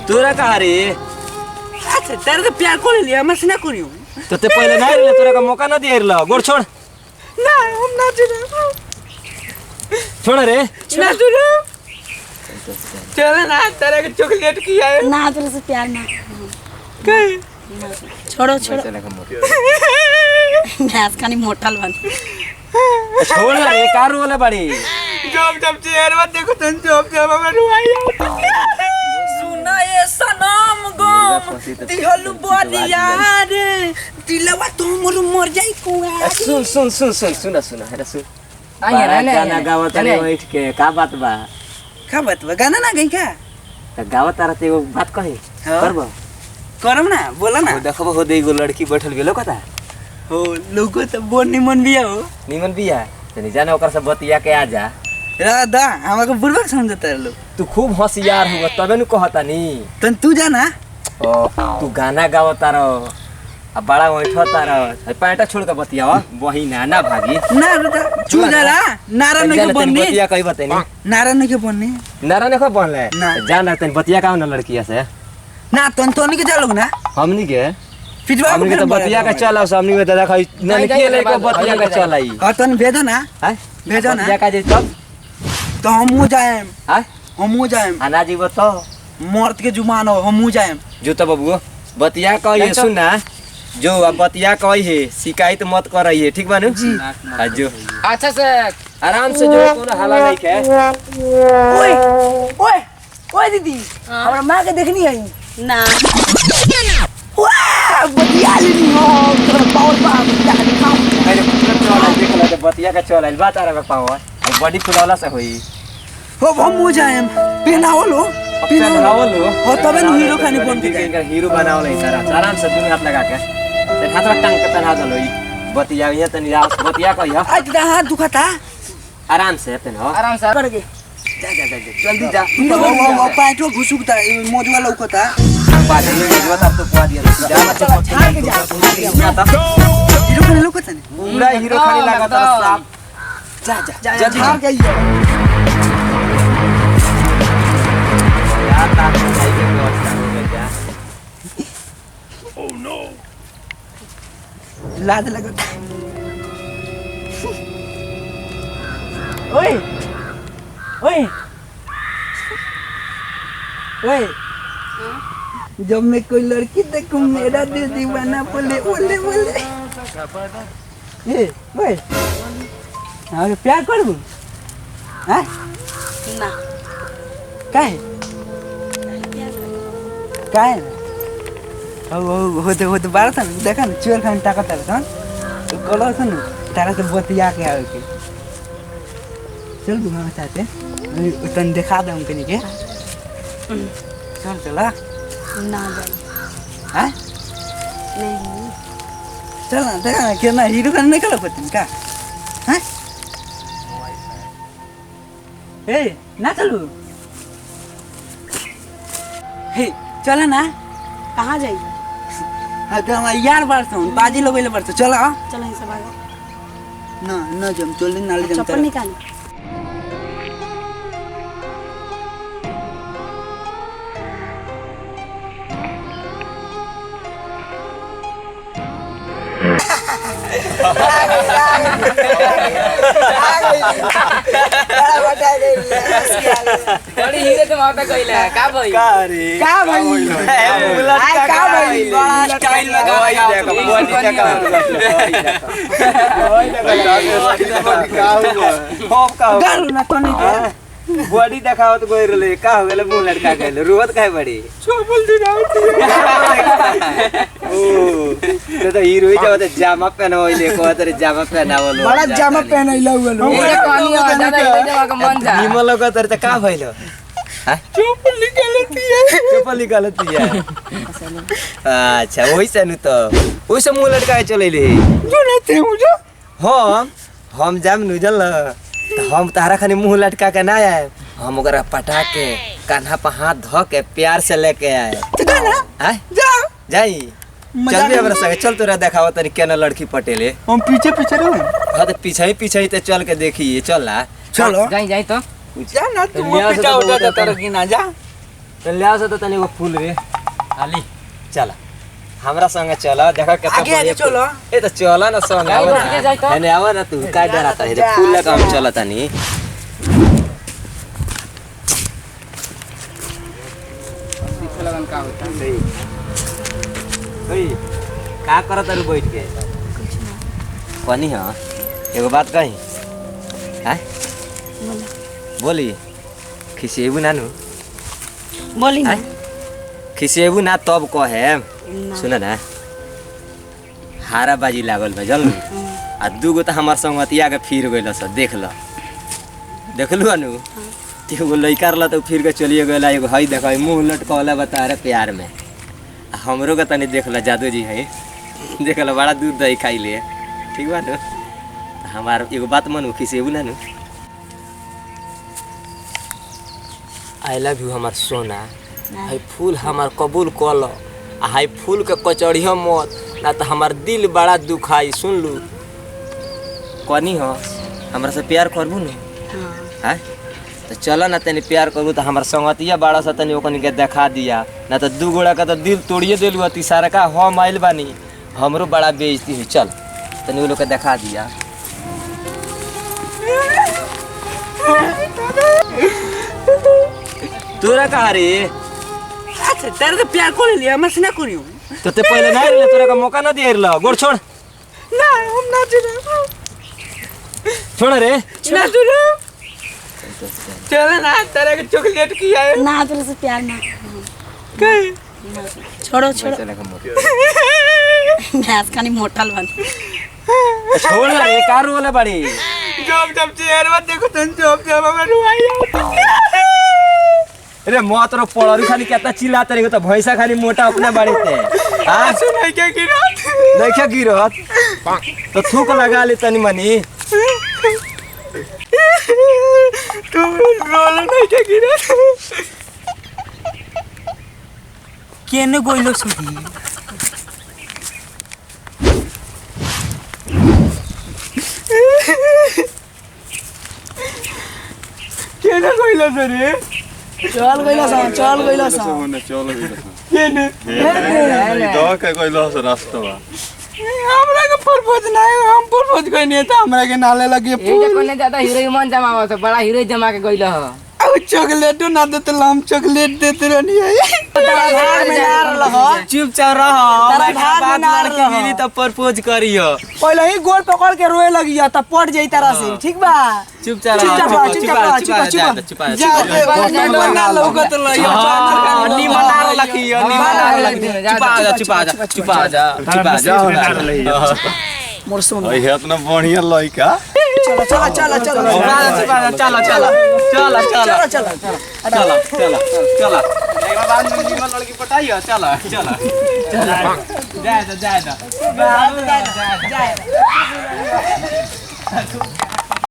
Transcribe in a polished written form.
तोरा कहा रे? अच्छा तेरे तो प्यार कर लिया मैं से ना करियो तो ते पहले ना रे तोरा का मौका ना दे रे गोड़ छोड़ ना हम ना जुड़े छोड़ रे ना जुड़े चल ना तेरे के चॉकलेट किया है ना तेरे से प्यार ना कहीं छोड़ो छोड़ो मैं आज खानी मोटल बन छोड़ ना रे कार वाला बड़ी जब जब चेहरा मत देखो तुम जब जब हमें रुआई सुना ये सनम गम दिहलु बदिया रे दिलवा तुम मर जाई कुआ सुन है सुन गाना गावत रे बैठ के का बात बा गाना ना गई का त गावत तारा ते एगो बात कही करबो करम ना बोला ना देखबो हो दे एगो लड़की बैठल गेलो कता हो लोगो त बोन निमन बिया हो निमन बिया तनी जाने ओकर से बतिया के आ जा राधा हमके बुर्बक समझता है लोग तू खूब होशियार हो तबे नु कहता नी तन तू जाना ओ तू गाना गावता रहो अब बड़ा बैठता रहो पैंटा छोड़ के बतियावा वही ना भागी ना रुदा चू जरा नारा नहीं के बननी बतिया कही बतेनी नारा नहीं के बननी नारा नहीं बनले जान तनी बतिया का ना लड़किया से ना तन तोनी के जालोग ना हमनी के फिटवा हमनी के तो बतिया का चलाओ हमनी में दादा खाई ना निकले को बतिया का चलाई हां तन भेजो ना हैं भेजो ना बतिया का जे तब तो हमहु जाएम हैं हमहु जाएम आना जीव तो मर्द के जुबान हो हमहु जाएम जो तो बबुओ बतिया कही सुन ना जो अब बतिया कही है शिकायत मत करइए ठीक बानू जी जो अच्छा से आराम से जो कोनो हाला नहीं के ओए ओए ओए दीदी हमरा मां के देखनी है ना वाह बतिया ली हो तोरा पावर बा बतिया के दिखाओ अरे चल देख ला बतिया का चल आइल बात आ रहा पावर अब बॉडी फुलावला से होई हो हमहु जाएम पहनाओ लो पहनाओ लो हो तबे न हीरो खानी बन के इनका हीरो बनाओ ले सारा आराम से दुनिया हाथ लगा के ते हाथ में टांग के पहना दलो ई बतिया ये तनी बतिया कहियो आज दा हाथ दुखाता आराम से पहनाओ आराम से कर के जा जल्दी जा वो पैंटो घुसुकता मोजवा लौकता बाद में जो तब तो पुआ दिया जा बच्चे छाड़ के जा हीरो खानी लौकता नहीं पूरा हीरो खाली लगाता साफ जा जल्दी छाड़ के आइए यार ताकि नहीं के व्यवस्था हो गया क्या ओह नो लाज लगता ओए ओए ओए जब मैं कोई लड़की देखूं मेरा दिल दीवाना बोले बोले बोले ए ओए अरे प्यार करू हैं ना काहे काहे होते बारह था देखा ना चोर खान टाका था तो कलो था ना तारा से बतिया के आवे के चल तू हमारे साथ तन दिखा दे हमके नहीं के चल चला ना जाए हैं नहीं चल ना देखा ना कितना हीरो खान नहीं कलो पतिन का हैं ए ना चलू हे चला ना कहाँ जाइए हाँ तो हमारे यार बार से बाजी लोग बार से चला चलो इसे भागो ना जम चल नाले जम चप्पल निकाल बड़ी हीरे तो माता कइला का भाई का भाई का भाई बड़ा स्टाइल में ओए देखो बॉडी देखो ओए देखो गारू ना तो नहीं बॉडी दिखाओ तो कोई रोले का हो गेले मुंह लटका गेले रोवत काहे बड़ी चप्पल दिखाओ ओ तो हीरो ही जब जामा पहनावले को तेरे जामा पहनावलो बड़ा जामा पहनैला हुआ लो ये कहानी है दादा ये जगह का मन जा निमन लोग तेरे का भइलो चप्पल निकालती है चप्पल निकालती है अच्छा वही से नु तो ओइ से मुंह लटका के चलेले जो ना थे मुझे हम जाम नु जल तो हम तारा खानी मुंह लटका के ना आए हम ओकरा पटा के कान्हा पे हाथ धो के प्यार से लेके आए तो ना हैं जा जाई चल भी हमरा संगे चल तोरा देखाओ तनी केना लड़की पटेले हम पीछे पीछे रहो हां तो पीछे ही ते चल के देखिए चल ला चलो जाई तो जा ना तू पीछे उठा जा तारा की ना जा तो ले आओ तो तनी वो फूल रे आली चला हमरा संगे चला देखा केतना आगे आगे बढ़िया फूल। चलो। ए तो चला ना संग नहीं, आवा आगे जाए तो। ना। एने आवा ना तू का डराता है फूल लेके हम चला तनी। दिखे लगन का होता सही ओए का करत तारू बैठ के कनी हां एगो बात कही हैं बोली खिसेबू नानू बोली ना खिसेबू ना तब कहे ना। सुन ना हारा बाजी लागल बा जल आ दूगो तो हमार संगतिया के फिर गइल स देख ल देखलू अनु एगो लइका रहला तो फिर के चलिए गइला एगो हई देख मुंह लटकवला बता रे प्यार में आ हमरो के तनी देख ल जादू जी है देख ल बड़ा दूध दही खाई ले ठीक बा नु हमार एगो बात मन खिसेबू ना नु आई लव यू हमार सोना हाई फूल हमार कबूल कल आ हाई फूल के कचड़िया मत ना तो हमार दिल बड़ा दुखाई सुन लू कनी हो हमरा से प्यार करबू न हाँ हैं तो चलो ना तनी प्यार करबू तो हमार संगतिया बड़ा सा तनी ओकनी के देखा दिया ना तो दू गोड़ा का तो दिल तोड़िए देलू अति सारा का हम आइल बानी हमरो बड़ा बेइज्जती हुई चल तनी वो लोग के देखा दिया तोरा कहा रे अच्छा तेरे से प्यार कर लिया मैं से ना करियो तो ते पहले नहीं रहले तोरा का मौका ना दिए रहला गोड़ छोड़ ना हम ना चले छोड़ रे ना चले चल ना तेरे के चॉकलेट किया है ना तेरे से प्यार ना कहीं छोड़ो छोड़ो चले का मोटा भैंस खानी मोटल बन छोड़ ना रे कार वाला बड़ी जब जब चेहरे में देखो तन जब जब हमें रुआई अरे मौत रो पड़री खाली कितना चिल्लाते रहे तो भैंसा खाली मोटा अपने बाड़ी थे हां सुनाई क्या गिरा देखा गिरत तो थूक लगा ले तनी मनी तू रोल नहीं क्या गिरा केने गोइलो सुधी केने गोइलो सरे चल गइला सा केने दवा के कोई लॉस रास्ता बा हमरा के प्रपोज नहीं हम प्रपोज करनी था हमरा के नाले लगे ये जे कोने ज्यादा हीरो मन जमा हो तो बड़ा हीरो जमा के गइल ह अब चॉकलेट ना देते हम चॉकलेट देते रहनी है चुपचाप रह बाद लड़की मिली तो प्रपोज करियो पहले ही गोड़ पकड़ के रोए लगिया तब पड़ जाई तारा से ठीक बा चुपचाप जा ना लोगत लइया नी मना लखी नी मना चुपा जा मोर सोना ओए इतना बढ़िया लइका चलो चलो चलो चलो चला एक बार नीमन लड़की पटाइयो चला जाए